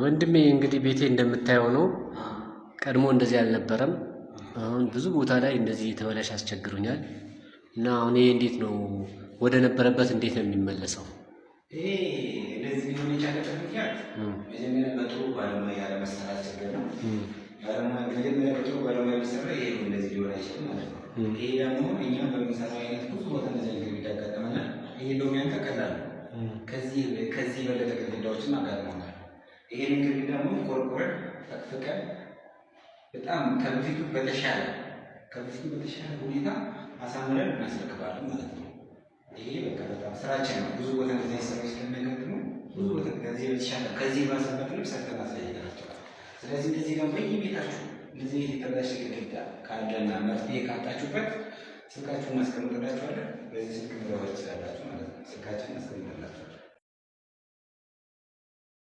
ወንድሜ እንግዲህ ቤቴ እንደምታየው ነው። ቀድሞ እንደዚህ አልነበረም። አሁን ብዙ ቦታ ላይ እንደዚህ የተበላሽ አስቸግሩኛል እና አሁን ይሄ እንዴት ነው ወደ ነበረበት እንዴት ነው የሚመለሰው? ይሄ እንደዚህ ሊሆን የቻለበት ምክንያት መጀመሪያ በጥሩ ባለሙያ ያለመሰራት ችግር ነው። መጀመሪያ በጥሩ ባለሙያ ቢሰራ ይሄ እንደዚህ ሊሆን አይችልም ማለት ነው። ይሄ ደግሞ እኛም በምንሰራው አይነት ብዙ ቦታ እንደዚህ ነገር ቢያጋጥመናል። ይሄ እንደውም ያንተ ቀላል ነው። ከዚህ የበለጠ ግድግዳዎችን አጋጥመናል። ይሄን ግድግዳ ደግሞ ቆርቆረን ፈቅፍቀን በጣም ከበፊቱ በተሻለ ሁኔታ አሳምረን እናስረክባለን ማለት ነው። ይሄ በቃ በጣም ስራችን ነው። ብዙ ቦታ እንደዚህ ሰዎች ስለሚያጋጥሙ ብዙ ቦታ ከዚህ ባሰበት ልብስ ሰርተን አሳይተናቸዋል። ስለዚህ እንደዚህ ደግሞ በየቤታችሁ እንደዚህ የተበላሸ ግድግዳ ካለና መፍትሄ ካጣችሁበት ስልካችሁን እናስቀምጥላችኋለን። በዚህ ስልክ መደወል ትችላላችሁ ማለት ነው። ስልካችንን እናስቀምጥላችኋለን።